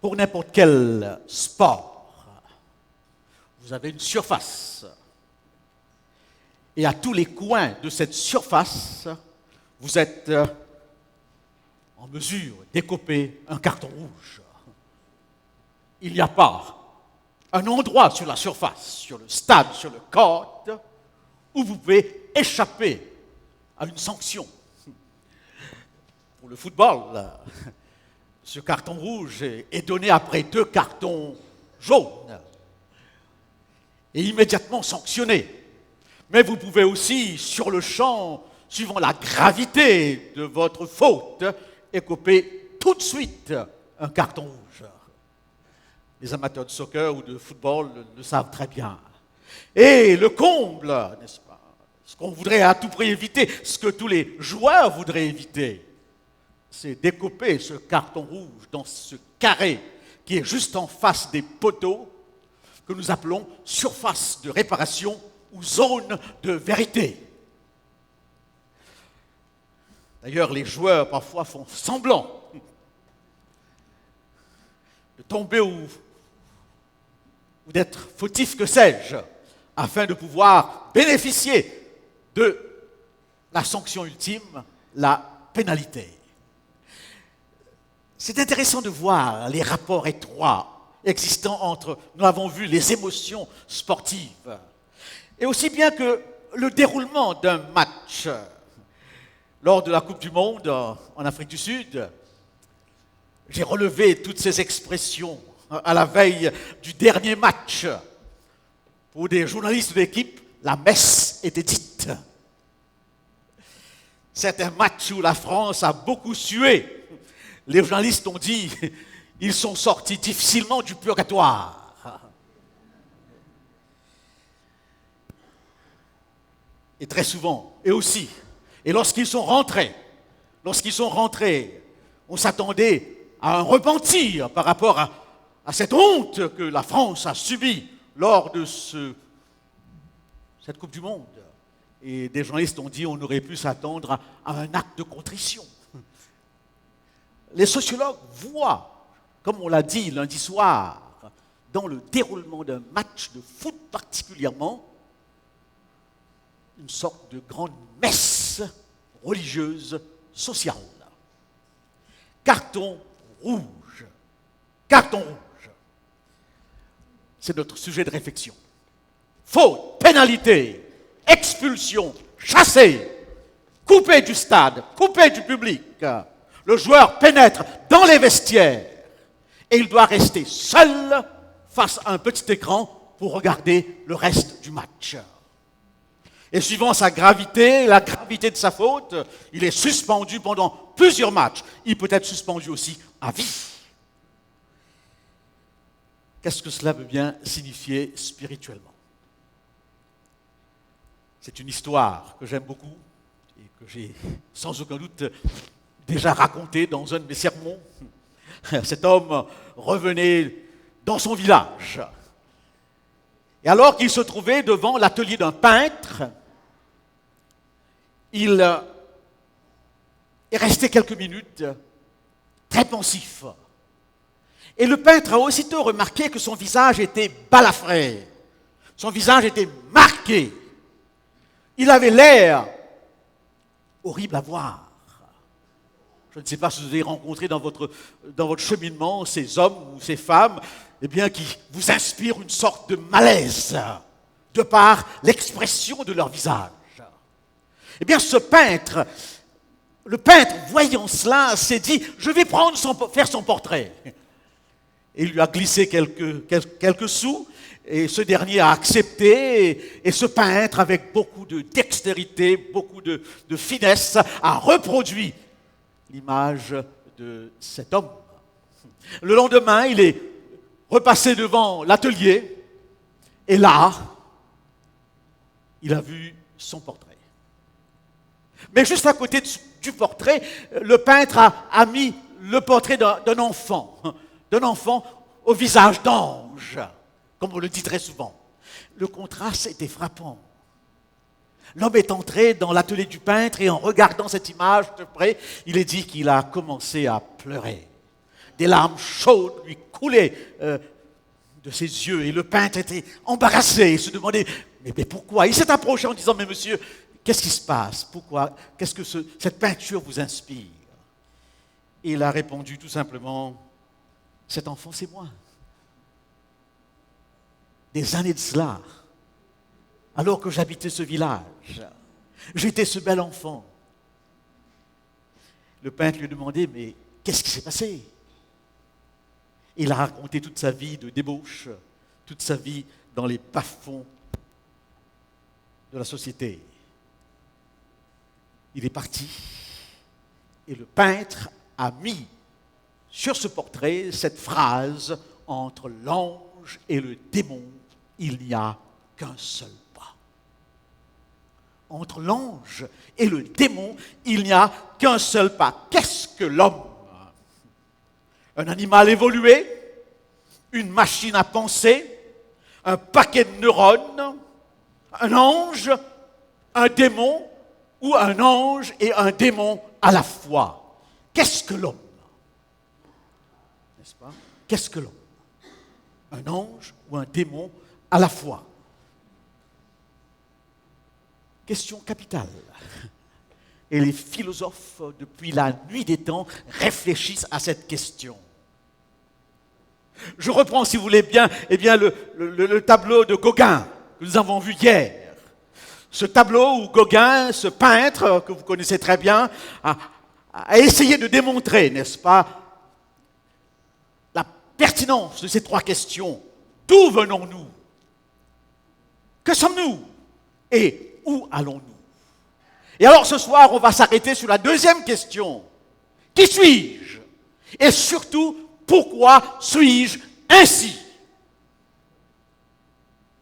pour n'importe quel sport, vous avez une surface. Et à tous les coins de cette surface, vous êtes en mesure d'écoper un carton rouge. Il n'y a pas un endroit sur la surface, sur le stade, sur le court, où vous pouvez échapper à une sanction. Pour le football, ce carton rouge est donné après 2 cartons jaunes et immédiatement sanctionné. Mais vous pouvez aussi, sur le champ, suivant la gravité de votre faute, écoper tout de suite un carton rouge. Les amateurs de soccer ou de football le savent très bien. Et le comble, n'est-ce pas? Ce qu'on voudrait à tout prix éviter, ce que tous les joueurs voudraient éviter, c'est d'écoper ce carton rouge dans ce carré qui est juste en face des poteaux que nous appelons surface de réparation ou zone de vérité. D'ailleurs, les joueurs parfois font semblant de tomber ou d'être fautifs, que sais-je, afin de pouvoir bénéficier de la sanction ultime, la pénalité. C'est intéressant de voir les rapports étroits existants entre, nous avons vu, les émotions sportives, et aussi bien que le déroulement d'un match. Lors de la Coupe du Monde en Afrique du Sud, j'ai relevé toutes ces expressions à la veille du dernier match. Pour des journalistes de l'équipe, la messe était dite. C'est un match où la France a beaucoup sué. Les journalistes ont dit, ils sont sortis difficilement du purgatoire. Et très souvent, et aussi, et lorsqu'ils sont rentrés, on s'attendait à un repentir par rapport à cette honte que la France a subie lors de cette Coupe du Monde. Et des journalistes ont dit qu'on aurait pu s'attendre à un acte de contrition. Les sociologues voient, comme on l'a dit lundi soir, dans le déroulement d'un match de foot particulièrement, une sorte de grande messe religieuse sociale. Carton rouge. Carton rouge. C'est notre sujet de réflexion. Faute, pénalité, expulsion, chassé, coupé du stade, coupé du public. Le joueur pénètre dans les vestiaires et il doit rester seul face à un petit écran pour regarder le reste du match. Et suivant sa gravité, la gravité de sa faute, il est suspendu pendant plusieurs matchs. Il peut être suspendu aussi à vie. Qu'est-ce que cela veut bien signifier spirituellement? C'est une histoire que j'aime beaucoup et que j'ai sans aucun doute déjà racontée dans un de mes sermons. Cet homme revenait dans son village. Et alors qu'il se trouvait devant l'atelier d'un peintre, il est resté quelques minutes très pensif. Et le peintre a aussitôt remarqué que son visage était balafré. Son visage était marqué. Il avait l'air horrible à voir. Je ne sais pas si vous avez rencontré dans votre cheminement ces hommes ou ces femmes, eh bien, qui vous inspirent une sorte de malaise de par l'expression de leur visage. Eh bien, le peintre, voyant cela, s'est dit, je vais faire son portrait. Et il lui a glissé quelques sous, et ce dernier a accepté, et ce peintre, avec beaucoup de dextérité, beaucoup de finesse, a reproduit l'image de cet homme. Le lendemain, il est repassé devant l'atelier, et là, il a vu son portrait. Mais juste à côté du portrait, le peintre a mis le portrait d'un enfant au visage d'ange, comme on le dit très souvent. Le contraste était frappant. L'homme est entré dans l'atelier du peintre et en regardant cette image de près, il est dit qu'il a commencé à pleurer. des larmes chaudes lui coulaient de ses yeux. Et le peintre était embarrassé. Il se demandait, mais pourquoi? Il s'est approché en disant, mais monsieur, qu'est-ce qui se passe? Pourquoi? Qu'est-ce que cette peinture vous inspire? Et il a répondu tout simplement, cet enfant, c'est moi. Des années de cela, alors que j'habitais ce village, j'étais ce bel enfant. Le peintre lui a demandé, mais qu'est-ce qui s'est passé? Il a raconté toute sa vie de débauche, toute sa vie dans les bas-fonds de la société. Il est parti et le peintre a mis sur ce portrait cette phrase, entre l'ange et le démon, il n'y a qu'un seul pas. Entre l'ange et le démon, il n'y a qu'un seul pas. Qu'est-ce que l'homme? Un animal évolué, une machine à penser, un paquet de neurones, un ange, un démon, ou un ange et un démon à la fois. Qu'est-ce que l'homme? N'est-ce pas? Qu'est-ce que l'homme? Un ange ou un démon à la fois? Question capitale. Et les philosophes, depuis la nuit des temps, réfléchissent à cette question. Je reprends, si vous voulez bien, le tableau de Gauguin que nous avons vu hier. Ce tableau où Gauguin, ce peintre que vous connaissez très bien, a essayé de démontrer, n'est-ce pas, la pertinence de ces trois questions. D'où venons-nous? Que sommes-nous? Et où allons-nous? Et alors ce soir, on va s'arrêter sur la deuxième question. Qui suis-je? Et surtout, pourquoi suis-je ainsi?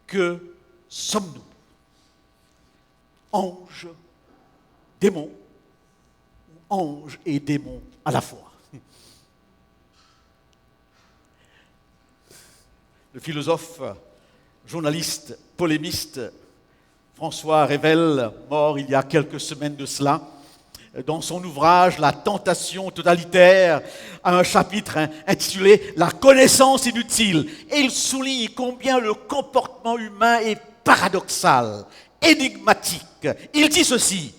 Que sommes-nous? Ange, démon, ou ange et démon à la fois. Le philosophe, journaliste, polémiste François Revel, mort il y a quelques semaines de cela, dans son ouvrage « La tentation totalitaire », a un chapitre intitulé « La connaissance inutile ». Et il souligne combien le comportement humain est paradoxal, énigmatique. Il dit ceci: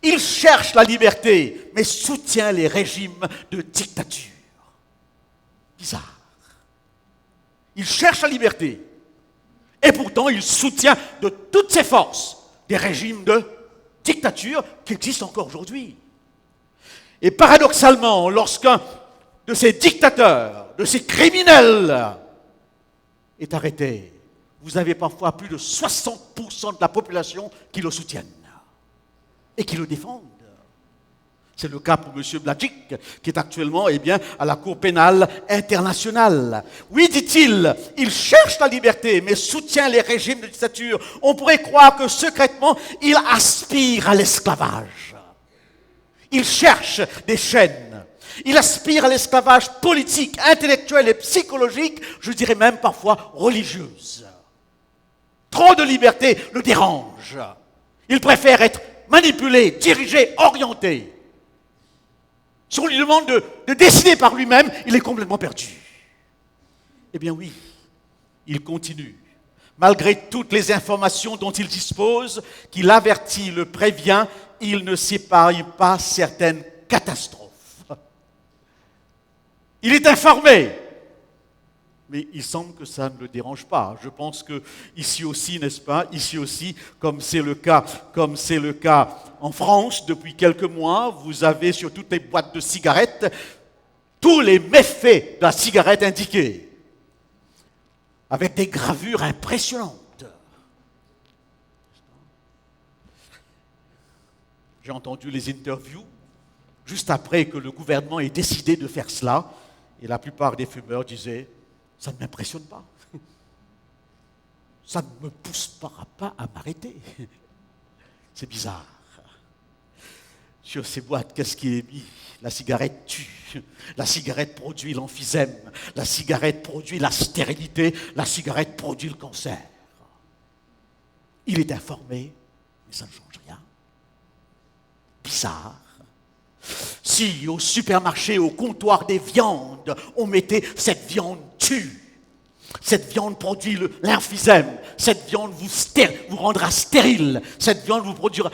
il cherche la liberté, mais soutient les régimes de dictature. Bizarre. Il cherche la liberté, et pourtant il soutient de toutes ses forces des régimes de dictature qui existent encore aujourd'hui. Et paradoxalement, lorsqu'un de ces dictateurs, de ces criminels est arrêté, vous avez parfois plus de 60% de la population qui le soutiennent et qui le défendent. C'est le cas pour M. Blažič, qui est actuellement à la Cour pénale internationale. Oui, dit-il, il cherche la liberté, mais soutient les régimes de dictature. On pourrait croire que secrètement, il aspire à l'esclavage. Il cherche des chaînes. Il aspire à l'esclavage politique, intellectuel et psychologique, je dirais même parfois religieuse. Trop de liberté le dérange. Il préfère être manipulé, dirigé, orienté. Si on lui demande de décider par lui-même, il est complètement perdu. Eh bien oui, il continue. Malgré toutes les informations dont il dispose, qu'il avertit, le prévient, il ne s'épargne pas certaines catastrophes. Il est informé, mais il semble que ça ne le dérange pas. Je pense que ici aussi, n'est-ce pas, ici aussi, comme c'est le cas en France depuis quelques mois, vous avez sur toutes les boîtes de cigarettes tous les méfaits de la cigarette indiqués, avec des gravures impressionnantes. J'ai entendu les interviews juste après que le gouvernement ait décidé de faire cela, et la plupart des fumeurs disaient: ça ne m'impressionne pas. Ça ne me poussera pas à m'arrêter. C'est bizarre. Sur ces boîtes, qu'est-ce qui est mis? La cigarette tue. La cigarette produit l'emphysème. La cigarette produit la stérilité. La cigarette produit le cancer. Il est informé, mais ça ne change rien. Bizarre. Si au supermarché, au comptoir des viandes, on mettait cette viande tue, cette viande produit l'emphysème, cette viande vous rendra stérile, cette viande vous produira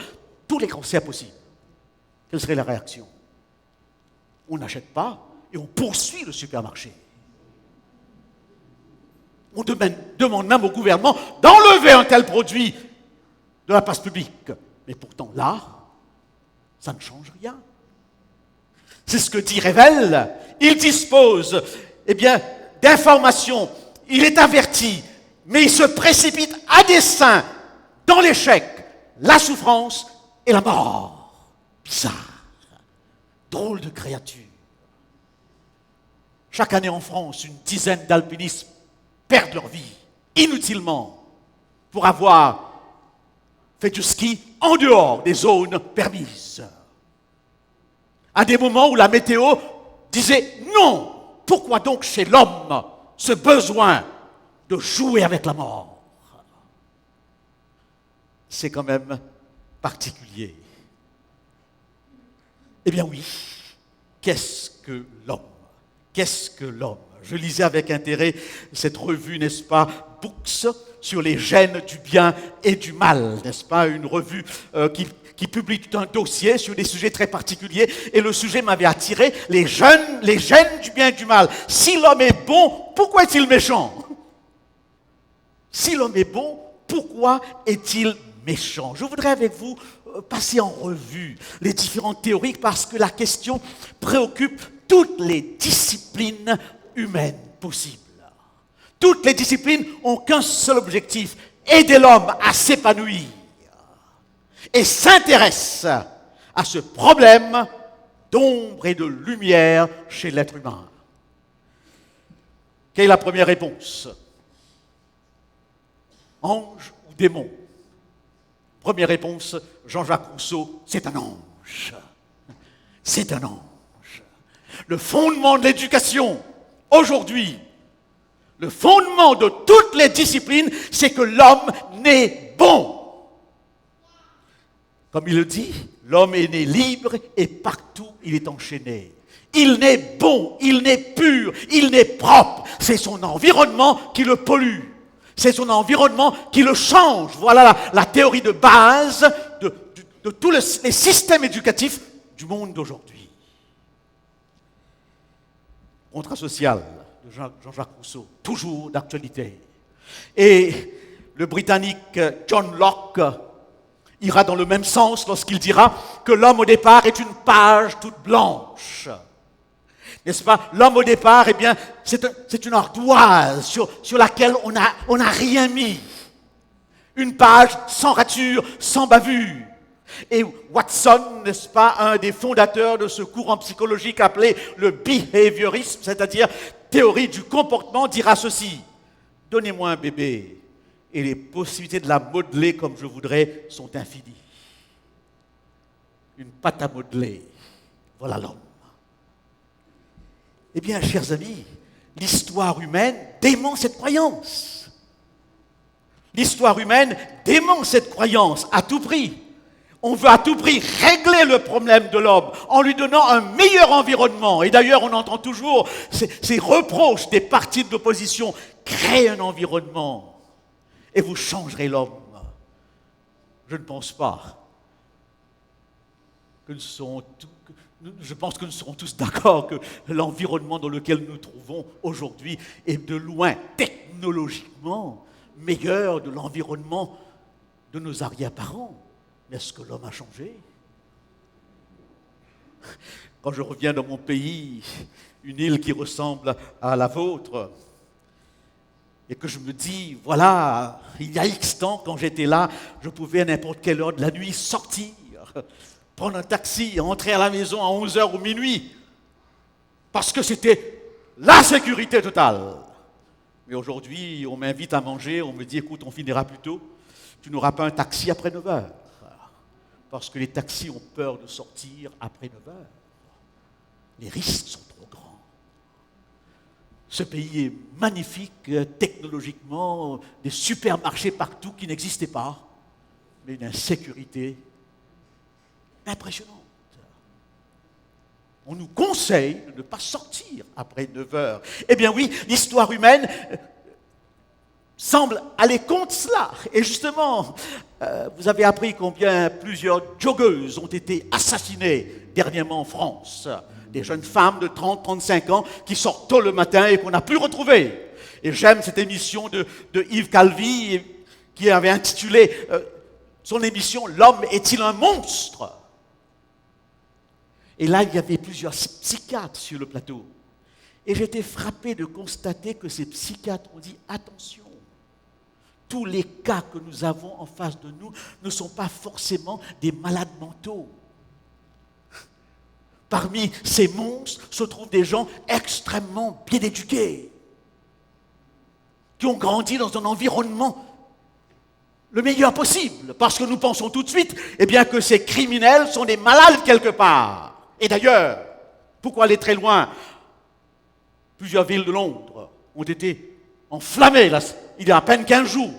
tous les cancers possibles, quelle serait la réaction? On n'achète pas et on poursuit le supermarché. On demande même au gouvernement d'enlever un tel produit de la place publique. Mais pourtant, là, ça ne change rien. C'est ce que dit Revel. Il dispose, d'informations. Il est averti, mais il se précipite à dessein dans l'échec, la souffrance et la mort. Bizarre. Drôle de créature. Chaque année en France, une dizaine d'alpinistes perdent leur vie, inutilement, pour avoir fait du ski en dehors des zones permises. À des moments où la météo disait non, pourquoi donc chez l'homme ce besoin de jouer avec la mort? C'est quand même particulier. Eh bien oui, qu'est-ce que l'homme? Qu'est-ce que l'homme? Je lisais avec intérêt cette revue, n'est-ce pas, Books, sur les gènes du bien et du mal, n'est-ce pas, une revue qui publie tout un dossier sur des sujets très particuliers, et le sujet m'avait attiré, les gènes du bien et du mal. Si l'homme est bon, pourquoi est-il méchant? Si l'homme est bon, pourquoi est-il méchant? Je voudrais avec vous passer en revue les différentes théories parce que la question préoccupe toutes les disciplines humaines possibles. Toutes les disciplines n'ont qu'un seul objectif, aider l'homme à s'épanouir et s'intéressent à ce problème d'ombre et de lumière chez l'être humain. Quelle est la première réponse? Ange ou démon? Première réponse, Jean-Jacques Rousseau, c'est un ange. C'est un ange. Le fondement de l'éducation, aujourd'hui, le fondement de toutes les disciplines, c'est que l'homme naît bon. Comme il le dit, l'homme est né libre et partout il est enchaîné. Il naît bon, il naît pur, il naît propre. C'est son environnement qui le pollue. C'est son environnement qui le change. Voilà la théorie de base de tous les systèmes éducatifs du monde d'aujourd'hui. Contrat social de Jean-Jacques Rousseau, toujours d'actualité. Et le Britannique John Locke ira dans le même sens lorsqu'il dira que l'homme au départ est une page toute blanche. N'est-ce pas? L'homme au départ, c'est une ardoise sur laquelle on n'a rien mis. Une page sans rature, sans bavure. Et Watson, n'est-ce pas, un des fondateurs de ce courant psychologique appelé le behaviorisme, c'est-à-dire théorie du comportement, dira ceci: donnez-moi un bébé et les possibilités de la modeler comme je voudrais sont infinies. Une pâte à modeler, voilà l'homme. Eh bien, chers amis, l'histoire humaine dément cette croyance. L'histoire humaine dément cette croyance à tout prix. On veut à tout prix régler le problème de l'homme en lui donnant un meilleur environnement. Et d'ailleurs, on entend toujours ces reproches des partis de l'opposition. Créez un environnement et vous changerez l'homme. Je ne pense pas que je pense que nous serons tous d'accord que l'environnement dans lequel nous nous trouvons aujourd'hui est de loin, technologiquement, meilleur de l'environnement de nos arrière-parents. Mais est-ce que l'homme a changé? Quand je reviens dans mon pays, une île qui ressemble à la vôtre, et que je me dis, voilà, il y a X temps, quand j'étais là, je pouvais à n'importe quelle heure de la nuit sortir, prendre un taxi, entrer à la maison à 11h ou minuit, parce que c'était la sécurité totale. Mais aujourd'hui, on m'invite à manger, on me dit, écoute, on finira plus tôt, tu n'auras pas un taxi après 9h. Parce que les taxis ont peur de sortir après 9h. Les risques sont trop grands. Ce pays est magnifique, technologiquement, des supermarchés partout qui n'existaient pas, mais une insécurité impressionnante. On nous conseille de ne pas sortir après 9 heures. Eh bien oui, l'histoire humaine semble aller contre cela. Et justement, vous avez appris combien plusieurs joggeuses ont été assassinées dernièrement en France. Des jeunes femmes de 30-35 ans qui sortent tôt le matin et qu'on n'a plus retrouvées. Et j'aime cette émission de Yves Calvi qui avait intitulé son émission « L'homme est-il un monstre ?» Et là, il y avait plusieurs psychiatres sur le plateau. Et j'étais frappé de constater que ces psychiatres ont dit « Attention, tous les cas que nous avons en face de nous ne sont pas forcément des malades mentaux. Parmi ces monstres se trouvent des gens extrêmement bien éduqués, qui ont grandi dans un environnement le meilleur possible, parce que nous pensons tout de suite que ces criminels sont des malades quelque part. Et d'ailleurs, pourquoi aller très loin? Plusieurs villes de Londres ont été enflammées il y a à peine 15 jours.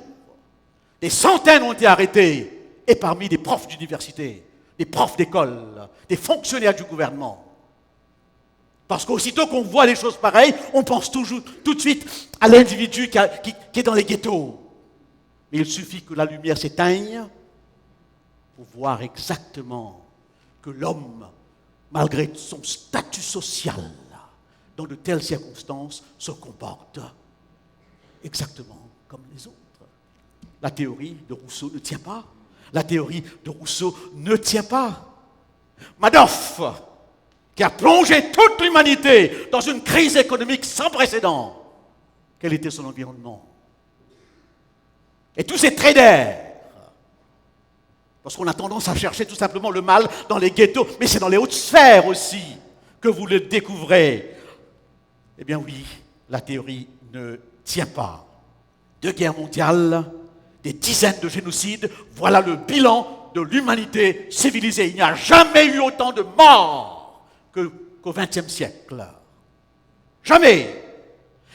Des centaines ont été arrêtés, et parmi des profs d'université, des profs d'école, des fonctionnaires du gouvernement. Parce qu'aussitôt qu'on voit des choses pareilles, on pense toujours tout de suite à l'individu qui est dans les ghettos. Mais il suffit que la lumière s'éteigne pour voir exactement que l'homme, malgré son statut social, dans de telles circonstances, se comporte exactement comme les autres. La théorie de Rousseau ne tient pas. La théorie de Rousseau ne tient pas. Madoff, qui a plongé toute l'humanité dans une crise économique sans précédent, quel était son environnement? Et tous ces traders, parce qu'on a tendance à chercher tout simplement le mal dans les ghettos, mais c'est dans les hautes sphères aussi que vous le découvrez. Eh bien oui, la théorie ne tient pas. 2 guerres mondiales, des dizaines de génocides, voilà le bilan de l'humanité civilisée. Il n'y a jamais eu autant de morts qu'au XXe siècle. Jamais.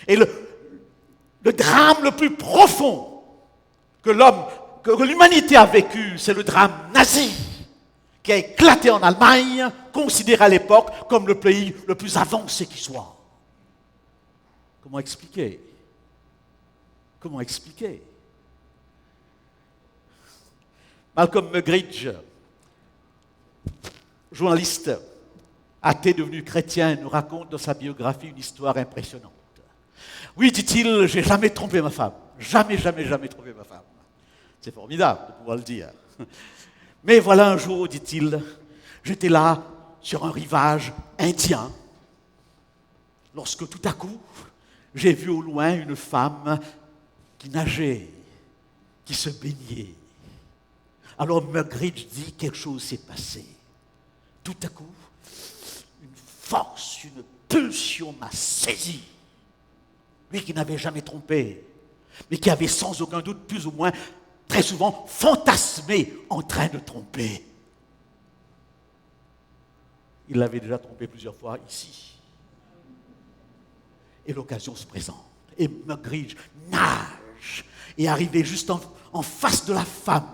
Et le drame le plus profond que l'humanité a vécu, c'est le drame nazi, qui a éclaté en Allemagne, considéré à l'époque comme le pays le plus avancé qui soit. Comment expliquer? Comment expliquer? Malcolm Muggeridge, journaliste athée devenu chrétien, nous raconte dans sa biographie une histoire impressionnante. Oui, dit-il, j'ai jamais trompé ma femme. Jamais, jamais, jamais trompé ma femme. C'est formidable de pouvoir le dire. Mais voilà un jour, dit-il, j'étais là sur un rivage indien, lorsque tout à coup, j'ai vu au loin une femme qui nageait, qui se baignait. Alors Muggeridge dit, quelque chose s'est passé. Tout à coup, une force, une pulsion m'a saisi. Lui qui n'avait jamais trompé, mais qui avait sans aucun doute, plus ou moins, très souvent, fantasmé en train de tromper. Il l'avait déjà trompé plusieurs fois ici. Et l'occasion se présente. Et Muggeridge nage et arrivé juste en face de la femme.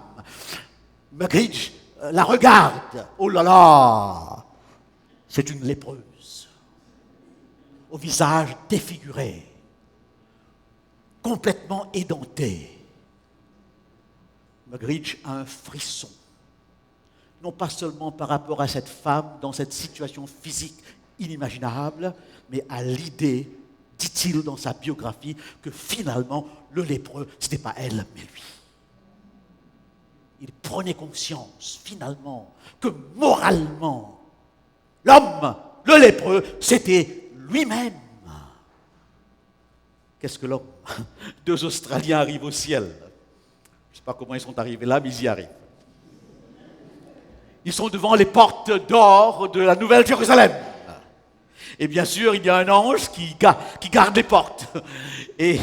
Muggeridge la regarde. Oh là là! C'est une lépreuse. Au visage défiguré. Complètement édenté. Muggeridge a un frisson. Non pas seulement par rapport à cette femme dans cette situation physique inimaginable, mais à l'idée, dit-il dans sa biographie, que finalement, le lépreux, ce n'était pas elle, mais lui. Il prenait conscience, finalement, que moralement, l'homme, le lépreux, c'était lui-même. Qu'est-ce que l'homme? 2 Australiens arrivent au ciel. Je ne sais pas comment ils sont arrivés là, mais ils y arrivent. Ils sont devant les portes d'or de la Nouvelle Jérusalem. Et bien sûr, il y a un ange qui garde les portes. Et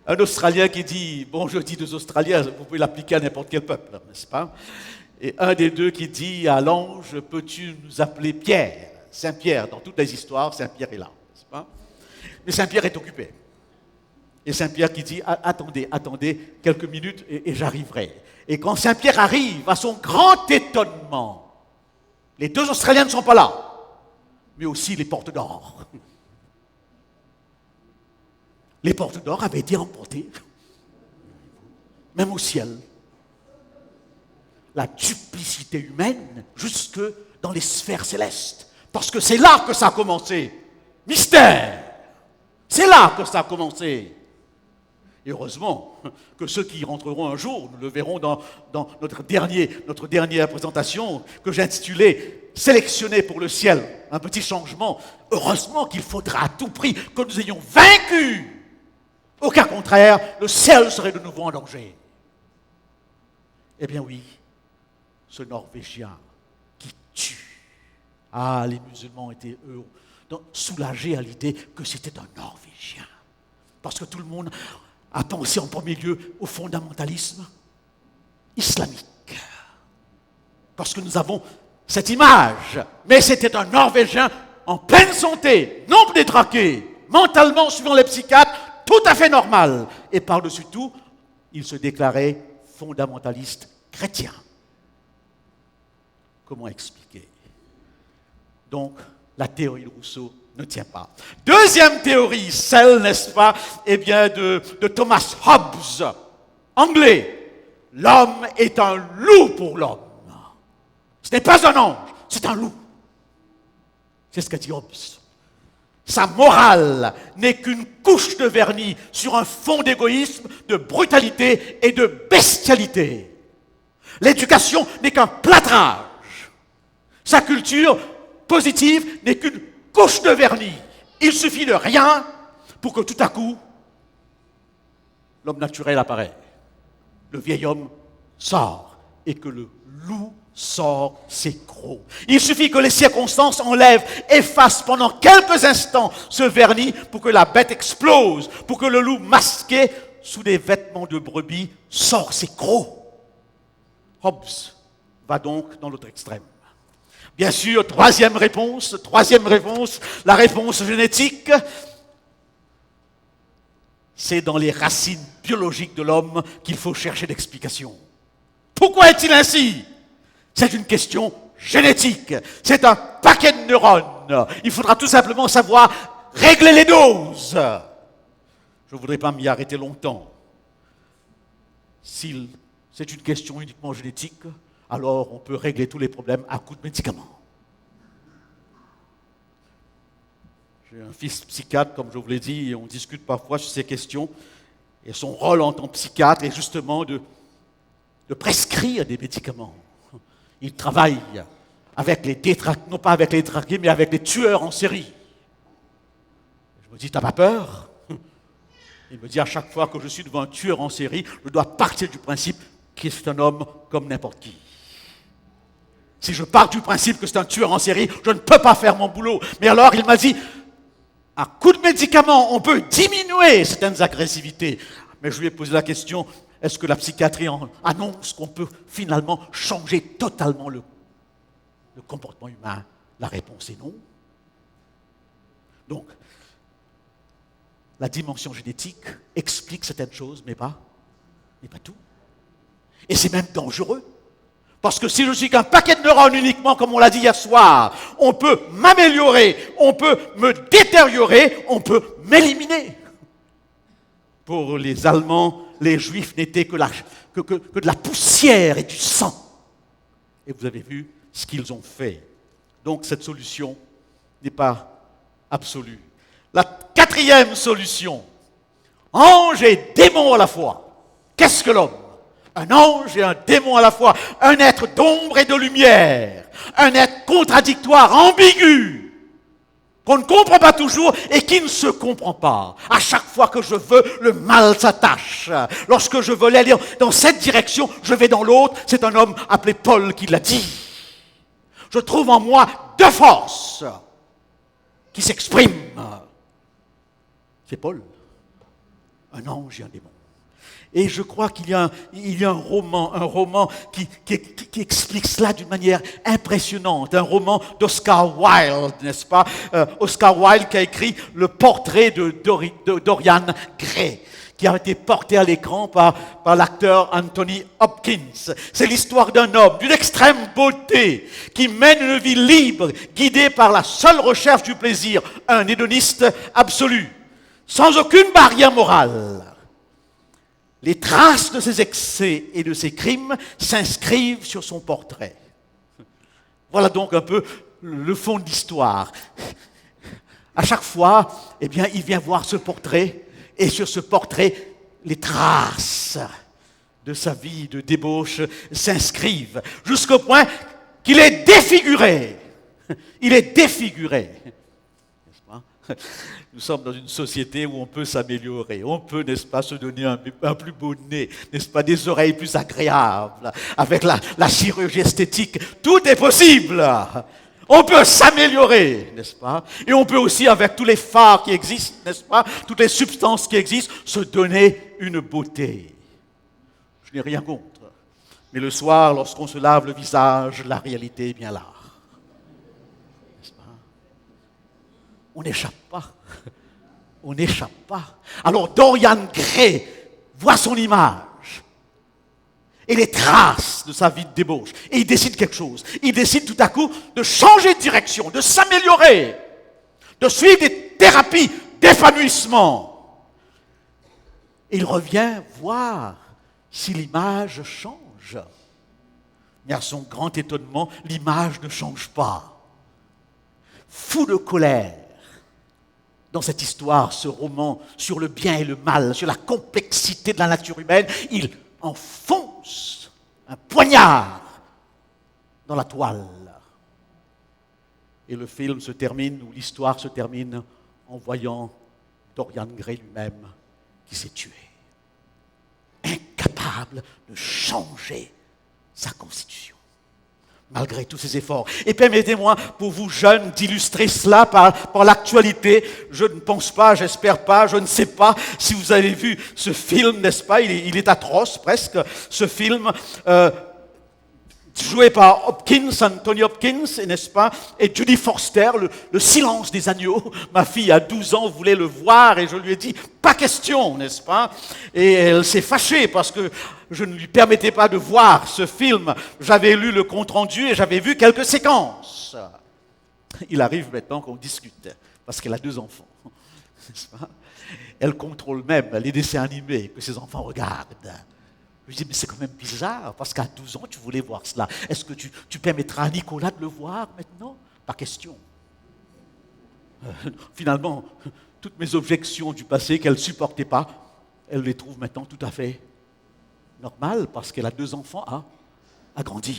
un Australien qui dit, bon, je dis 2 Australiens, vous pouvez l'appliquer à n'importe quel peuple, n'est-ce pas? Et un des 2 qui dit à l'ange, peux-tu nous appeler Pierre? Saint-Pierre, dans toutes les histoires, Saint-Pierre est là, n'est-ce pas? Mais Saint-Pierre est occupé. Et Saint-Pierre qui dit, attendez quelques minutes et j'arriverai. Et quand Saint-Pierre arrive, à son grand étonnement, les 2 Australiens ne sont pas là. mais aussi les portes d'or. Les portes d'or avaient été emportées, même au ciel. La duplicité humaine jusque dans les sphères célestes. Parce que c'est là que ça a commencé. Mystère. C'est là que ça a commencé. Et heureusement que ceux qui y rentreront un jour, nous le verrons dans notre dernière présentation que j'ai intitulée « Sélectionner pour le ciel », un petit changement. Heureusement qu'il faudra à tout prix que nous ayons vaincu. Au cas contraire, le ciel serait de nouveau en danger. Eh bien oui, ce Norvégien qui tue. Ah, les musulmans étaient heureux, donc soulagés à l'idée que c'était un Norvégien. Parce que tout le monde a pensé en premier lieu au fondamentalisme islamique. Parce que nous avons cette image. Mais c'était un Norvégien en pleine santé, non détraqué, mentalement, suivant les psychiatres, tout à fait normal. Et par-dessus tout, il se déclarait fondamentaliste chrétien. Comment expliquer? Donc, la théorie de Rousseau ne tient pas. Deuxième théorie, celle, n'est-ce pas, eh bien, de Thomas Hobbes, anglais. L'homme est un loup pour l'homme. Ce n'est pas un ange, c'est un loup. C'est ce qu'a dit Hobbes. Sa morale n'est qu'une couche de vernis sur un fond d'égoïsme, de brutalité et de bestialité. L'éducation n'est qu'un plâtrage. Sa culture positive n'est qu'une couche de vernis. Il suffit de rien pour que tout à coup, l'homme naturel apparaît. Le vieil homme sort et que le loup sort ses crocs. Il suffit que les circonstances enlèvent, effacent pendant quelques instants ce vernis pour que la bête explose, pour que le loup masqué sous des vêtements de brebis sort ses crocs. Hobbes va donc dans l'autre extrême. Bien sûr, troisième réponse, la réponse génétique, c'est dans les racines biologiques de l'homme qu'il faut chercher l'explication. Pourquoi est-il ainsi? C'est une question génétique, c'est un paquet de neurones. Il faudra tout simplement savoir régler les doses. Je ne voudrais pas m'y arrêter longtemps. Si c'est une question uniquement génétique, alors on peut régler tous les problèmes à coups de médicaments. J'ai un fils psychiatre, comme je vous l'ai dit, et on discute parfois sur ces questions. Et son rôle en tant que psychiatre est justement de prescrire des médicaments. Il travaille avec les détraqués, non pas avec les détraqués, mais avec les tueurs en série. Je me dis, t'as pas peur? Il me dit, à chaque fois que je suis devant un tueur en série, je dois partir du principe qu'il est un homme comme n'importe qui. Si je pars du principe que c'est un tueur en série, je ne peux pas faire mon boulot. Mais alors, il m'a dit, à coup de médicaments, on peut diminuer certaines agressivités. Mais je lui ai posé la question, est-ce que la psychiatrie annonce qu'on peut finalement changer totalement le comportement humain? La réponse est non. Donc, la dimension génétique explique certaines choses, mais pas tout. Et c'est même dangereux. Parce que si je suis qu'un paquet de neurones uniquement, comme on l'a dit hier soir, on peut m'améliorer, on peut me détériorer, on peut m'éliminer. Pour les Allemands, les Juifs n'étaient que de la poussière et du sang. Et vous avez vu ce qu'ils ont fait. Donc cette solution n'est pas absolue. La quatrième solution, ange et démon à la fois. Qu'est-ce que l'homme? Un ange et un démon à la fois, un être d'ombre et de lumière, un être contradictoire, ambigu, qu'on ne comprend pas toujours et qui ne se comprend pas. À chaque fois que je veux, le mal s'attache. Lorsque je veux aller dans cette direction, je vais dans l'autre. C'est un homme appelé Paul qui l'a dit. Je trouve en moi deux forces qui s'expriment. C'est Paul, un ange et un démon. Et je crois il y a un roman qui explique cela d'une manière impressionnante. Un roman d'Oscar Wilde, n'est-ce pas? Oscar Wilde qui a écrit le portrait de Dorian Gray, qui a été porté à l'écran par l'acteur Anthony Hopkins. C'est l'histoire d'un homme d'une extrême beauté qui mène une vie libre, guidé par la seule recherche du plaisir, un hédoniste absolu, sans aucune barrière morale. Les traces de ses excès et de ses crimes s'inscrivent sur son portrait. Voilà donc un peu le fond de l'histoire. À chaque fois, eh bien, il vient voir ce portrait, et sur ce portrait, les traces de sa vie de débauche s'inscrivent, jusqu'au point qu'il est défiguré. Il est défiguré. N'est-ce pas? Nous sommes dans une société où on peut s'améliorer. On peut, n'est-ce pas, se donner un plus beau nez, n'est-ce pas, des oreilles plus agréables, avec la chirurgie esthétique. Tout est possible. On peut s'améliorer, n'est-ce pas? Et on peut aussi, avec tous les fards qui existent, n'est-ce pas, toutes les substances qui existent, se donner une beauté. Je n'ai rien contre. Mais le soir, lorsqu'on se lave le visage, la réalité est bien là. N'est-ce pas? On n'échappe pas. On n'échappe pas. Alors Dorian Gray voit son image et les traces de sa vie de débauche. Et il décide quelque chose. Il décide tout à coup de changer de direction, de s'améliorer, de suivre des thérapies d'épanouissement. Et il revient voir si l'image change. Mais à son grand étonnement, l'image ne change pas. Fou de colère, dans cette histoire, ce roman sur le bien et le mal, sur la complexité de la nature humaine, il enfonce un poignard dans la toile. Et le film se termine, ou l'histoire se termine, en voyant Dorian Gray lui-même qui s'est tué. Incapable de changer sa constitution, malgré tous ses efforts. Et permettez-moi, pour vous jeunes, d'illustrer cela par l'actualité. Je ne pense pas, j'espère pas, je ne sais pas si vous avez vu ce film, n'est-ce pas? Il est atroce, presque, ce film, joué par Anthony Hopkins, n'est-ce pas? Et Judy Foster, le silence des agneaux. Ma fille, à 12 ans, voulait le voir et je lui ai dit, pas question, n'est-ce pas? Et elle s'est fâchée parce que je ne lui permettais pas de voir ce film. J'avais lu le compte-rendu et j'avais vu quelques séquences. Il arrive maintenant qu'on discute, parce qu'elle a 2 enfants, n'est-ce pas? Elle contrôle même les dessins animés que ses enfants regardent. Je lui dis, mais c'est quand même bizarre, parce qu'à 12 ans, tu voulais voir cela. Est-ce que tu permettras à Nicolas de le voir maintenant? Pas question. Finalement, toutes mes objections du passé qu'elle ne supportait pas, elle les trouve maintenant tout à fait normales, parce qu'elle a 2 enfants à grandir.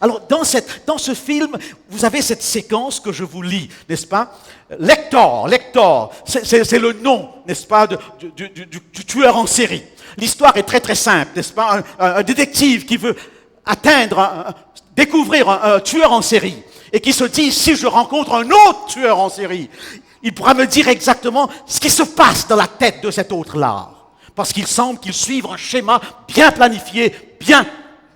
Alors, dans ce film, vous avez cette séquence que je vous lis, n'est-ce pas? Lector, c'est le nom, n'est-ce pas, du tueur en série. L'histoire est très très simple, n'est-ce pas? Un détective qui veut découvrir un tueur en série et qui se dit, si je rencontre un autre tueur en série, il pourra me dire exactement ce qui se passe dans la tête de cet autre-là. Parce qu'il semble qu'il suive un schéma bien planifié, bien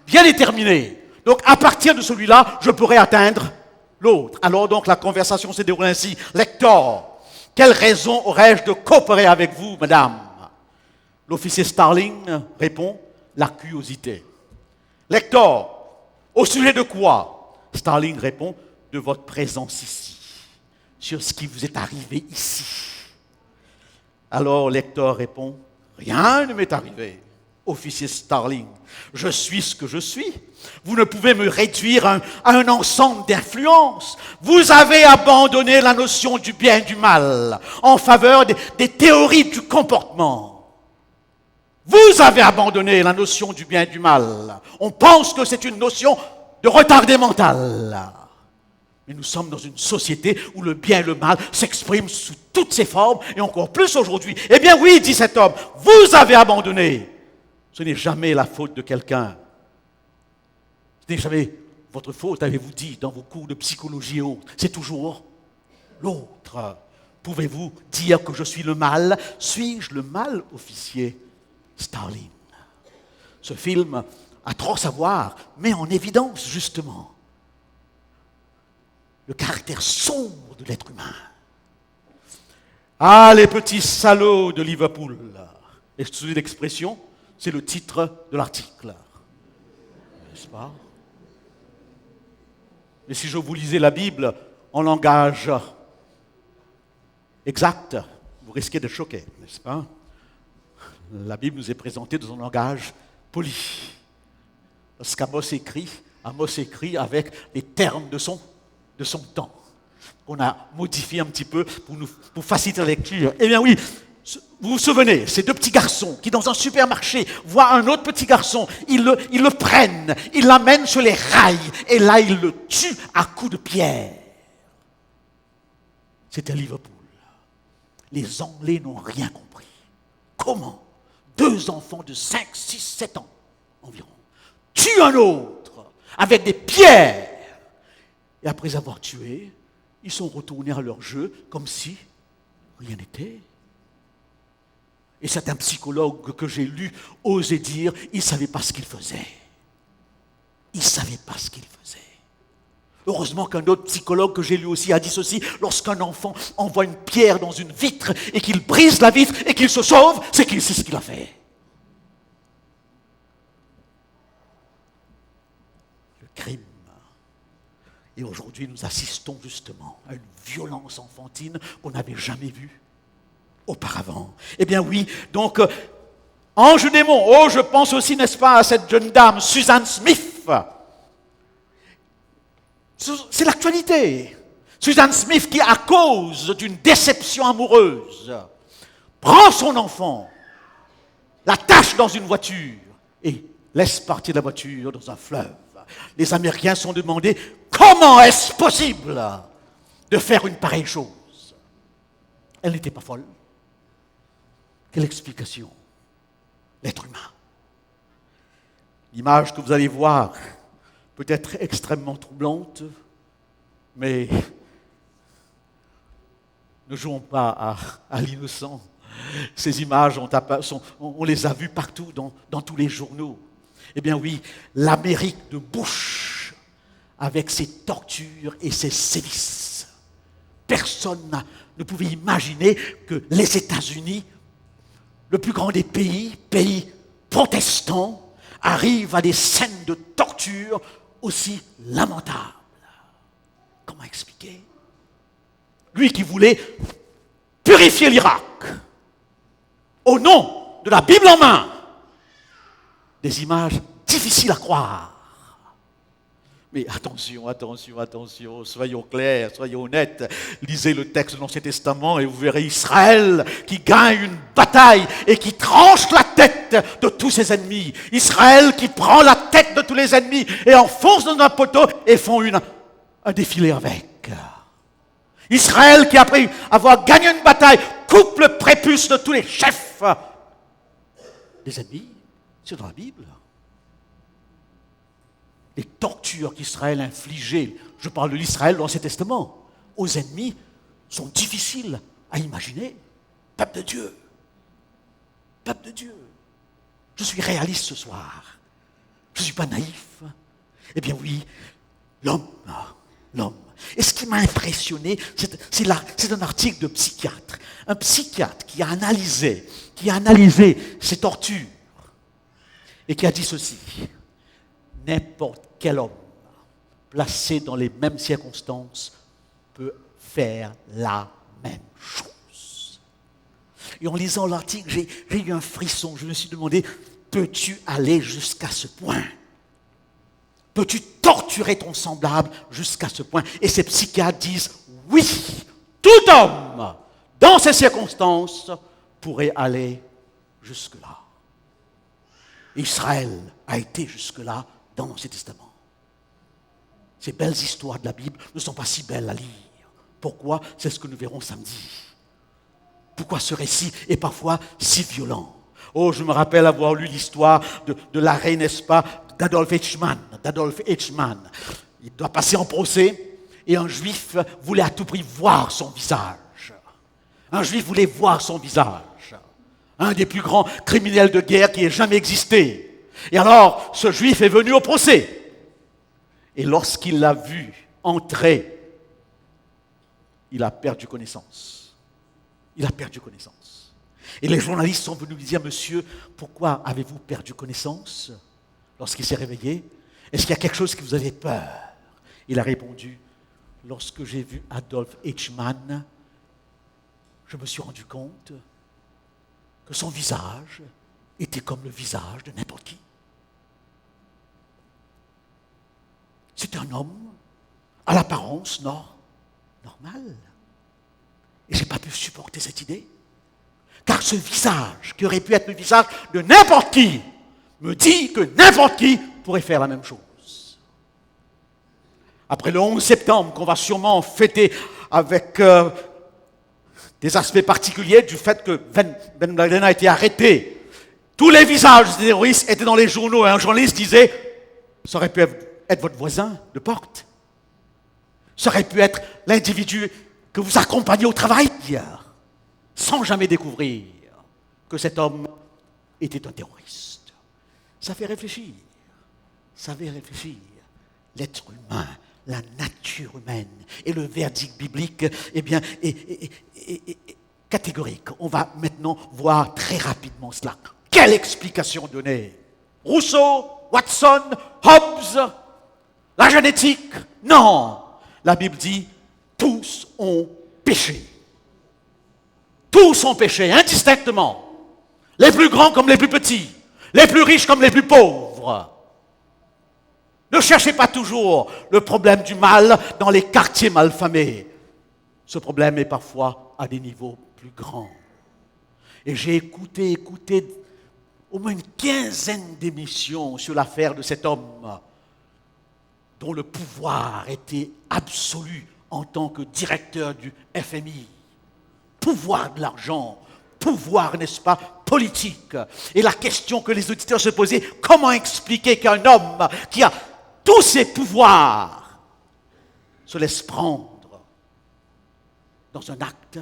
déterminé. Donc, à partir de celui-là, je pourrais atteindre l'autre. Alors donc, la conversation se déroule ainsi. Lector, quelle raison aurais-je de coopérer avec vous, madame? L'officier Starling répond, la curiosité. Lector, au sujet de quoi? Starling répond, de votre présence ici, sur ce qui vous est arrivé ici. Alors, Lector répond, rien ne m'est arrivé. Officier Starling, je suis ce que je suis. Vous ne pouvez me réduire à un ensemble d'influences. Vous avez abandonné la notion du bien et du mal en faveur des théories du comportement. Vous avez abandonné la notion du bien et du mal. On pense que c'est une notion de retardé mental. Mais nous sommes dans une société où le bien et le mal s'expriment sous toutes ses formes, et encore plus aujourd'hui. Eh bien oui, dit cet homme, vous avez abandonné. Ce n'est jamais la faute de quelqu'un. Ce n'est jamais votre faute, avez-vous dit dans vos cours de psychologie et autres. C'est toujours l'autre. Pouvez-vous dire que je suis le mal? Suis-je le mal, officier? Staline. Ce film, à trop savoir, met en évidence justement le caractère sombre de l'être humain. Ah, les petits salauds de Liverpool. Excusez l'expression, c'est le titre de l'article. N'est-ce pas? Mais si je vous lisais la Bible en langage exact, vous risquez de choquer, n'est-ce pas? La Bible nous est présentée dans un langage poli. Parce qu'Amos écrit avec les termes de son temps, qu'on a modifié un petit peu pour faciliter la lecture. Eh bien oui, vous vous souvenez, ces deux petits garçons qui dans un supermarché voient un autre petit garçon, ils le prennent, ils l'amènent sur les rails, et là ils le tuent à coups de pierre. C'était Liverpool. Les Anglais n'ont rien compris. Comment 2 enfants de 5, 6, 7 ans environ tuent un autre avec des pierres. Et après avoir tué, ils sont retournés à leur jeu comme si rien n'était. Et certains psychologues que j'ai lus osaient dire, ils ne savaient pas ce qu'ils faisaient. Ils ne savaient pas ce qu'ils faisaient. Heureusement qu'un autre psychologue que j'ai lu aussi a dit ceci, lorsqu'un enfant envoie une pierre dans une vitre et qu'il brise la vitre et qu'il se sauve, c'est qu'il sait ce qu'il a fait. Le crime. Et aujourd'hui, nous assistons justement à une violence enfantine qu'on n'avait jamais vue auparavant. Eh bien oui, donc, ange démon, oh, je pense aussi, n'est-ce pas, à cette jeune dame, Susan Smith. C'est l'actualité. Susan Smith qui, à cause d'une déception amoureuse, prend son enfant, l'attache dans une voiture et laisse partir la voiture dans un fleuve. Les Américains se sont demandé comment est-ce possible de faire une pareille chose. Elle n'était pas folle. Quelle explication? L'être humain. L'image que vous allez voir peut être extrêmement troublante, mais ne jouons pas à l'innocent. Ces images, on les a vues partout, dans tous les journaux. Eh bien oui, l'Amérique de Bush, avec ses tortures et ses sévices. Personne ne pouvait imaginer que les États-Unis, le plus grand des pays protestants, arrivent à des scènes de torture aussi lamentables. Comment expliquer? Lui qui voulait purifier l'Irak, au nom de la Bible en main, des images difficiles à croire. Mais attention, soyons clairs, soyons honnêtes. Lisez le texte de l'Ancien Testament et vous verrez Israël qui gagne une bataille et qui tranche la tête de tous ses ennemis. Israël qui prend la tête de tous les ennemis et enfonce dans un poteau et font un défilé avec. Israël qui, après avoir gagné une bataille, coupe le prépuce de tous les chefs des ennemis. C'est dans la Bible. Les tortures qu'Israël infligeait, je parle de l'Israël dans l'Ancien Testament, aux ennemis, sont difficiles à imaginer. Peuple de Dieu. Peuple de Dieu. Je suis réaliste ce soir. Je ne suis pas naïf. Eh bien oui, l'homme. Et ce qui m'a impressionné, c'est un article de psychiatre. Un psychiatre qui a analysé ces tortures et qui a dit ceci. N'importe quel homme placé dans les mêmes circonstances peut faire la même chose. Et en lisant l'article, j'ai eu un frisson. Je me suis demandé, peux-tu aller jusqu'à ce point? Peux-tu torturer ton semblable jusqu'à ce point? Et ces psychiatres disent, oui, tout homme, dans ces circonstances, pourrait aller jusque-là. Israël a été jusque-là dans l'Ancien Testament. Ces belles histoires de la Bible ne sont pas si belles à lire. Pourquoi? C'est ce que nous verrons samedi. Pourquoi ce récit est parfois si violent? Oh, je me rappelle avoir lu l'histoire de l'arrêt, n'est-ce pas, d'Adolf Eichmann. Il doit passer en procès et un juif voulait à tout prix voir son visage. Un juif voulait voir son visage. un des plus grands criminels de guerre qui ait jamais existé. Et alors, ce juif est venu au procès. Et lorsqu'il l'a vu entrer, il a perdu connaissance. Il a perdu connaissance. Et les journalistes sont venus lui dire, monsieur, pourquoi avez-vous perdu connaissance lorsqu'il s'est réveillé? Est-ce qu'il y a quelque chose qui vous avait peur? Il a répondu, lorsque j'ai vu Adolf Eichmann, je me suis rendu compte que son visage était comme le visage de n'importe qui. C'est un homme à l'apparence normale. Et je n'ai pas pu supporter cette idée. Car ce visage, qui aurait pu être le visage de n'importe qui, me dit que n'importe qui pourrait faire la même chose. Après le 11 septembre, qu'on va sûrement fêter avec des aspects particuliers du fait que Ben Laden a été arrêté, tous les visages des terroristes étaient dans les journaux et un journaliste disait « ça aurait pu être votre voisin de porte. Ça aurait pu être l'individu que vous accompagnez au travail hier, sans jamais découvrir que cet homme était un terroriste. » Ça fait réfléchir. Ça fait réfléchir. L'être humain, la nature humaine et le verdict biblique, eh bien, est catégorique. On va maintenant voir très rapidement cela. Quelle explication donner? Rousseau, Watson, Hobbes, la génétique? Non. La Bible dit, tous ont péché. Tous ont péché, indistinctement. Les plus grands comme les plus petits. Les plus riches comme les plus pauvres. Ne cherchez pas toujours le problème du mal dans les quartiers malfamés. Ce problème est parfois à des niveaux plus grands. Et j'ai écouté au moins une quinzaine d'émissions sur l'affaire de cet homme dont le pouvoir était absolu en tant que directeur du FMI. Pouvoir de l'argent, pouvoir, n'est-ce pas, politique. Et la question que les auditeurs se posaient, comment expliquer qu'un homme qui a tous ces pouvoirs se laisse prendre dans un acte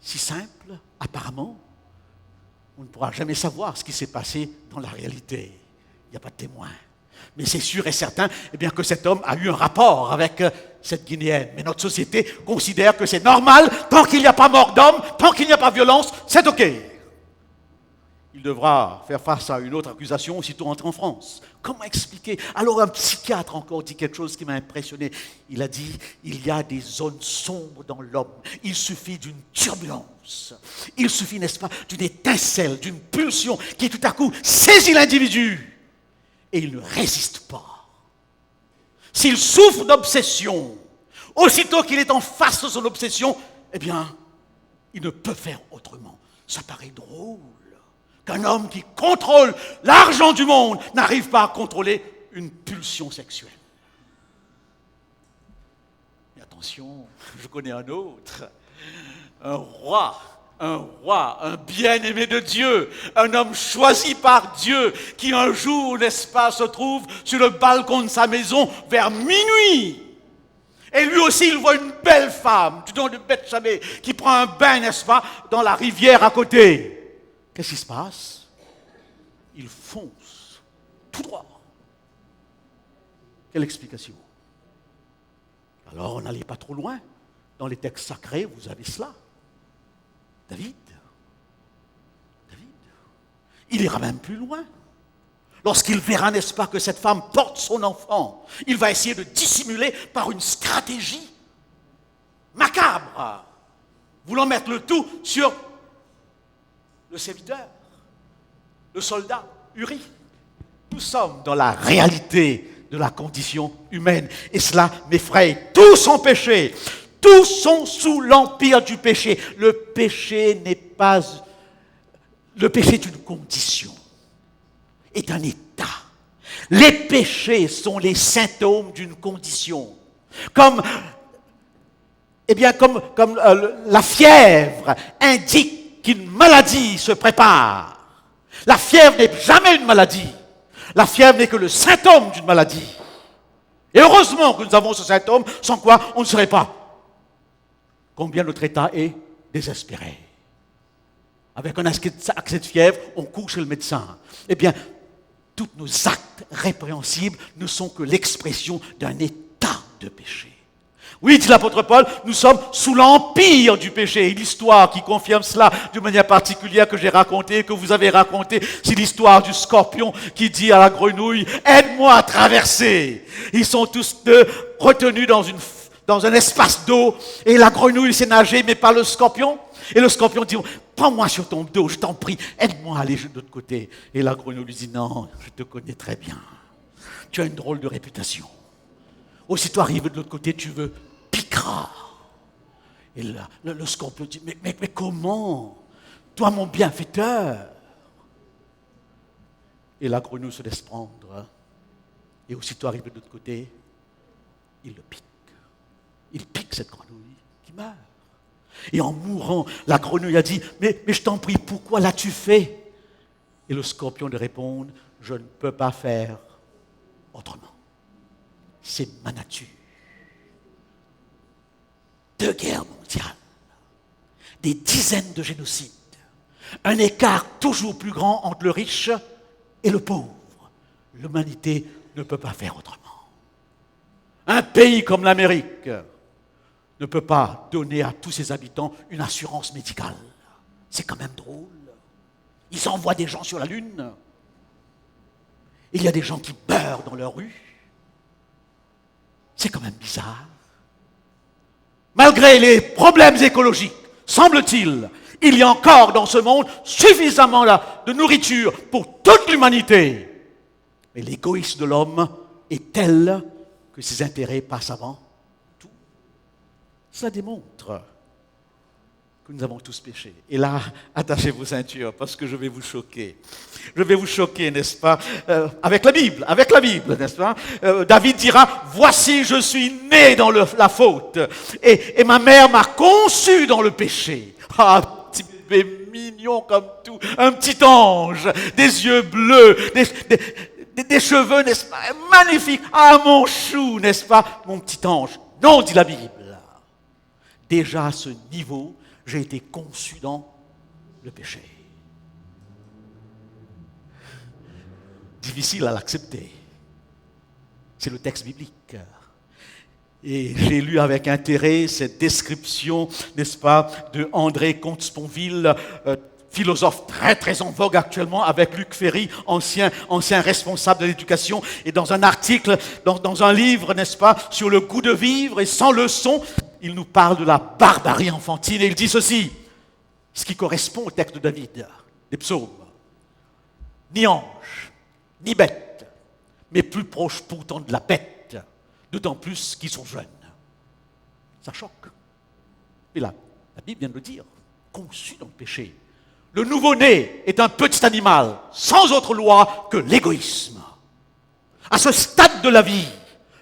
si simple, apparemment? On ne pourra jamais savoir ce qui s'est passé dans la réalité. Il n'y a pas de témoin. Mais c'est sûr et certain eh bien, que cet homme a eu un rapport avec cette Guinéenne. Mais notre société considère que c'est normal, tant qu'il n'y a pas mort d'homme, tant qu'il n'y a pas violence, c'est OK. Il devra faire face à une autre accusation aussitôt entré en France. Comment expliquer? Alors un psychiatre encore dit quelque chose qui m'a impressionné. Il a dit, il y a des zones sombres dans l'homme. Il suffit d'une turbulence. Il suffit, n'est-ce pas, d'une étincelle, d'une pulsion qui tout à coup saisit l'individu. Et il ne résiste pas. S'il souffre d'obsession, aussitôt qu'il est en face de son obsession, eh bien, il ne peut faire autrement. Ça paraît drôle qu'un homme qui contrôle l'argent du monde n'arrive pas à contrôler une pulsion sexuelle. Mais attention, je connais un autre, un roi, un bien-aimé de Dieu, un homme choisi par Dieu, qui un jour, n'est-ce pas, se trouve sur le balcon de sa maison vers minuit. Et lui aussi, il voit une belle femme, du nom de Beth-Shabé, qui prend un bain, n'est-ce pas, dans la rivière à côté. Qu'est-ce qui se passe? Il fonce tout droit. Quelle explication? Alors, n'allez pas trop loin. Dans les textes sacrés, vous avez cela. David. Il ira même plus loin. Lorsqu'il verra, n'est-ce pas, que cette femme porte son enfant, il va essayer de dissimuler par une stratégie macabre, voulant mettre le tout sur le serviteur, le soldat, Uri. Nous sommes dans la réalité de la condition humaine. Et cela m'effraie. Tous ont péché. Tous sont sous l'empire du péché. Le péché n'est pas... Le péché est une condition, est un état. Les péchés sont les symptômes d'une condition. Comme la fièvre indique qu'une maladie se prépare. La fièvre n'est jamais une maladie. La fièvre n'est que le symptôme d'une maladie. Et heureusement que nous avons ce symptôme, sans quoi on ne saurait pas combien notre état est désespéré. Avec un accès de fièvre, on court chez le médecin. Eh bien, tous nos actes répréhensibles ne sont que l'expression d'un état de péché. Oui, dit l'apôtre Paul, nous sommes sous l'empire du péché. Et l'histoire qui confirme cela de manière particulière que j'ai racontée, que vous avez racontée, c'est l'histoire du scorpion qui dit à la grenouille, aide-moi à traverser. Ils sont tous deux retenus dans un espace d'eau et la grenouille sait nager mais pas le scorpion. Et le scorpion dit, prends-moi sur ton dos, je t'en prie, aide-moi à aller de l'autre côté. Et la grenouille lui dit, non, je te connais très bien. Tu as une drôle de réputation. Aussitôt arrivé de l'autre côté, tu veux piquera. Et là, le scorpion dit, mais comment? Toi, mon bienfaiteur. Et la grenouille se laisse prendre. Et aussitôt arrivé de l'autre côté, il le pique. Il pique cette grenouille qui meurt. Et en mourant, la grenouille a dit, mais je t'en prie, pourquoi l'as-tu fait? Et le scorpion lui répond, je ne peux pas faire autrement. C'est ma nature. 2 guerres mondiales, des dizaines de génocides, un écart toujours plus grand entre le riche et le pauvre. L'humanité ne peut pas faire autrement. Un pays comme l'Amérique ne peut pas donner à tous ses habitants une assurance médicale. C'est quand même drôle. Ils envoient des gens sur la Lune. Il y a des gens qui meurent dans leur rue. C'est quand même bizarre. Malgré les problèmes écologiques, semble-t-il, il y a encore dans ce monde suffisamment de nourriture pour toute l'humanité. Mais l'égoïsme de l'homme est tel que ses intérêts passent avant tout. Ça démontre que nous avons tous péché. Et là, attachez vos ceintures parce que je vais vous choquer. Je vais vous choquer, n'est-ce pas, avec la Bible, n'est-ce pas? David dira, voici, je suis né dans la faute et ma mère m'a conçu dans le péché. Ah, petit bébé mignon comme tout, un petit ange, des yeux bleus, des cheveux, n'est-ce pas, magnifiques. Ah, mon chou, n'est-ce pas, mon petit ange. Non, dit la Bible. Déjà à ce niveau, j'ai été conçu dans le péché. Difficile à l'accepter. C'est le texte biblique. Et j'ai lu avec intérêt cette description, n'est-ce pas, de André Comte-Sponville, philosophe très très en vogue actuellement, avec Luc Ferry, ancien responsable de l'éducation, et dans un article, dans un livre, n'est-ce pas, sur le goût de vivre et sans leçon, il nous parle de la barbarie enfantine et il dit ceci, ce qui correspond au texte de David, des psaumes. Ni ange, ni bête, mais plus proche pourtant de la bête, d'autant plus qu'ils sont jeunes. Ça choque. Et là, la Bible vient de le dire, conçu dans le péché. Le nouveau-né est un petit animal, sans autre loi que l'égoïsme. À ce stade de la vie,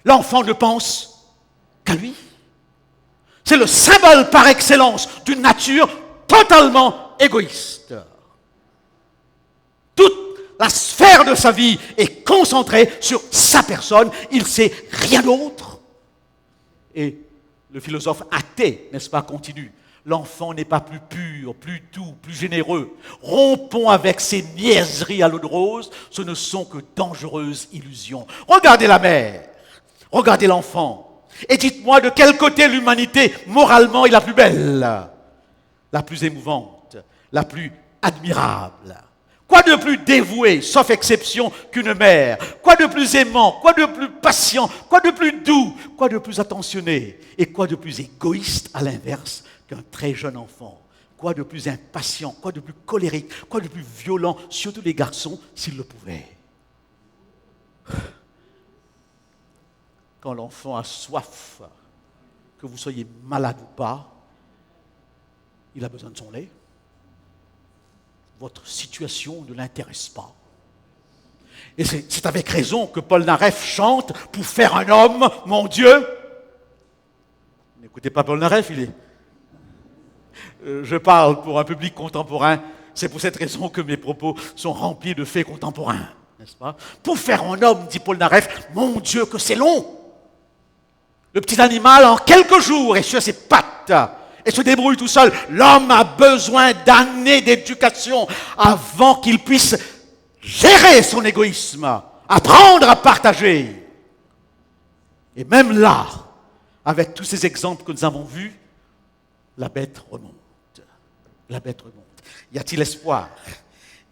l'enfant ne pense qu'à lui. C'est le symbole par excellence d'une nature totalement égoïste. Toute la sphère de sa vie est concentrée sur sa personne. Il ne sait rien d'autre. Et le philosophe athée, n'est-ce pas, continue. L'enfant n'est pas plus pur, plus doux, plus généreux. Rompons avec ces niaiseries à l'eau de rose. Ce ne sont que dangereuses illusions. Regardez la mère. Regardez l'enfant. Et dites-moi de quel côté l'humanité, moralement, est la plus belle, la plus émouvante, la plus admirable. Quoi de plus dévoué, sauf exception, qu'une mère? Quoi de plus aimant? Quoi de plus patient? Quoi de plus doux? Quoi de plus attentionné? Et quoi de plus égoïste, à l'inverse, qu'un très jeune enfant? Quoi de plus impatient? Quoi de plus colérique? Quoi de plus violent? Surtout les garçons, s'ils le pouvaient. Quand l'enfant a soif, que vous soyez malade ou pas, il a besoin de son lait. Votre situation ne l'intéresse pas. Et c'est avec raison que Paul Naref chante « Pour faire un homme, mon Dieu ». N'écoutez pas Paul Naref, il est... je parle pour un public contemporain. C'est pour cette raison que mes propos sont remplis de faits contemporains, n'est-ce pas? Pour faire un homme, dit Paul Naref, mon Dieu que c'est long. Le petit animal, en quelques jours, est sur ses pattes et se débrouille tout seul. L'homme a besoin d'années d'éducation avant qu'il puisse gérer son égoïsme, apprendre à partager. Et même là, avec tous ces exemples que nous avons vus, la bête remonte. La bête remonte. Y a-t-il espoir?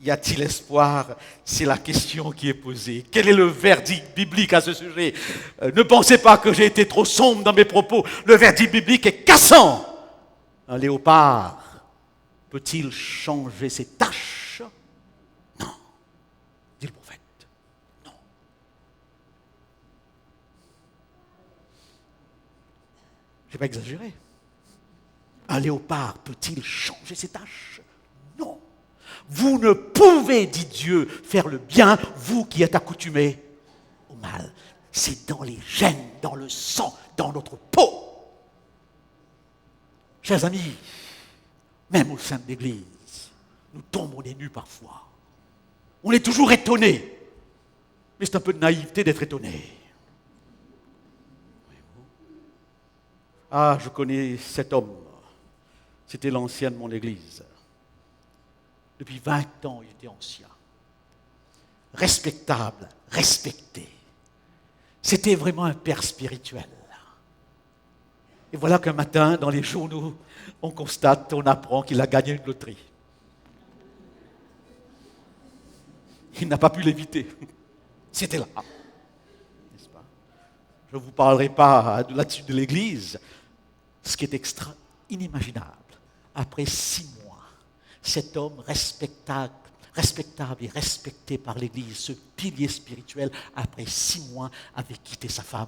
Y a-t-il espoir? C'est la question qui est posée. Quel est le verdict biblique à ce sujet? Ne pensez pas que j'ai été trop sombre dans mes propos. Le verdict biblique est cassant. Un léopard peut-il changer ses taches? Non, dit le prophète. Non. Je n'ai pas exagéré. Un léopard peut-il changer ses taches? Non. Vous ne pouvez, dit Dieu, faire le bien, vous qui êtes accoutumés au mal. C'est dans les gènes, dans le sang, dans notre peau. Chers amis, même au sein de l'Église, nous tombons des nues parfois. On est toujours étonnés. Mais c'est un peu de naïveté d'être étonné. Ah, je connais cet homme. C'était l'ancien de mon Église. Depuis 20 ans, il était ancien. Respectable, respecté. C'était vraiment un père spirituel. Et voilà qu'un matin, dans les journaux, on constate, on apprend qu'il a gagné une loterie. Il n'a pas pu l'éviter. C'était là. N'est-ce pas? Je ne vous parlerai pas là-dessus de l'Église. Ce qui est inimaginable. Après 6 mois, cet homme respectable et respecté par l'Église, ce pilier spirituel, après 6 mois, avait quitté sa femme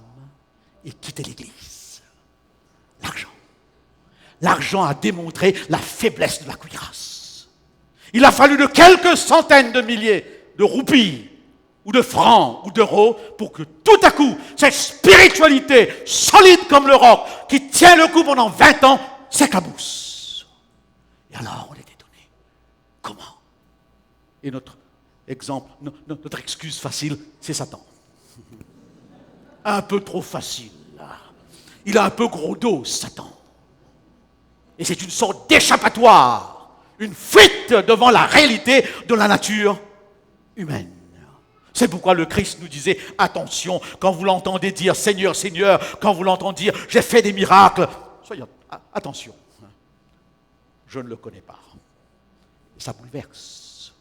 et quitté l'Église. L'argent. L'argent a démontré la faiblesse de la cuirasse. Il a fallu de quelques centaines de milliers de roupies, ou de francs, ou d'euros, pour que tout à coup, cette spiritualité solide comme le roc, qui tient le coup pendant 20 ans, s'éclabousse. Et alors, on est étonné. Comment? Et notre exemple, notre excuse facile, c'est Satan. Un peu trop facile. Il a un peu gros dos, Satan. Et c'est une sorte d'échappatoire, une fuite devant la réalité de la nature humaine. C'est pourquoi le Christ nous disait, attention, quand vous l'entendez dire Seigneur, Seigneur, quand vous l'entendez dire j'ai fait des miracles, soyez attention. Je ne le connais pas. Et ça bouleverse.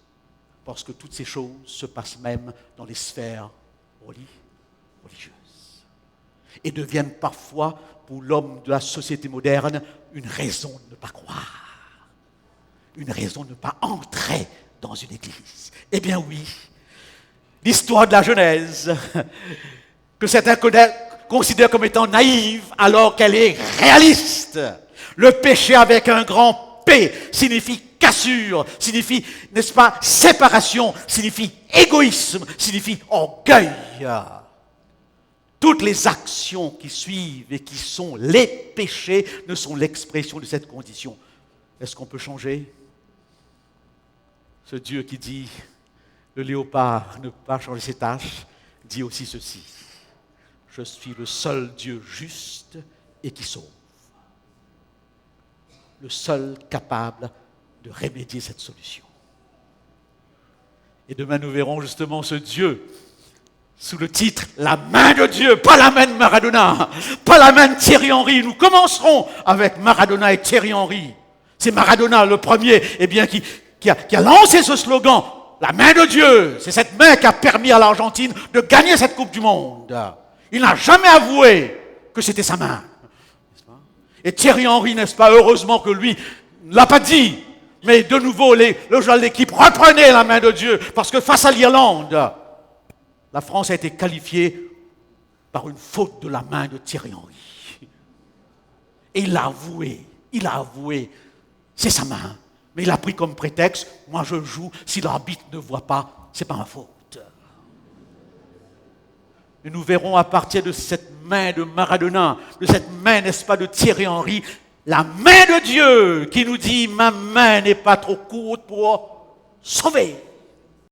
Parce que toutes ces choses se passent même dans les sphères religieuses. Et deviennent parfois, pour l'homme de la société moderne, une raison de ne pas croire. Une raison de ne pas entrer dans une église. Eh bien oui, l'histoire de la Genèse, que certains considèrent comme étant naïve, alors qu'elle est réaliste. Le péché avec un grand P signifie cassure, signifie, n'est-ce pas, séparation, signifie égoïsme, signifie orgueil. Toutes les actions qui suivent et qui sont les péchés ne sont l'expression de cette condition. Est-ce qu'on peut changer? Ce Dieu qui dit, le léopard ne peut pas changer ses taches, dit aussi ceci. Je suis le seul Dieu juste et qui sauve. Le seul capable de remédier cette solution. Et demain, nous verrons justement ce Dieu sous le titre « La main de Dieu », pas la main de Maradona, pas la main de Thierry Henry. Nous commencerons avec Maradona et Thierry Henry. C'est Maradona, le premier, eh bien, qui a lancé ce slogan « La main de Dieu ». C'est cette main qui a permis à l'Argentine de gagner cette Coupe du Monde. Il n'a jamais avoué que c'était sa main. Et Thierry Henry, n'est-ce pas, heureusement que lui ne l'a pas dit, mais de nouveau, le joueur de l'équipe reprenait la main de Dieu, parce que face à l'Irlande, la France a été qualifiée par une faute de la main de Thierry Henry. Et il a avoué, c'est sa main, mais il a pris comme prétexte, moi je joue, si l'arbitre ne voit pas, c'est pas ma faute. Et nous verrons à partir de cette main de Maradona, de cette main, n'est-ce pas, de Thierry Henry, la main de Dieu qui nous dit, ma main n'est pas trop courte pour sauver.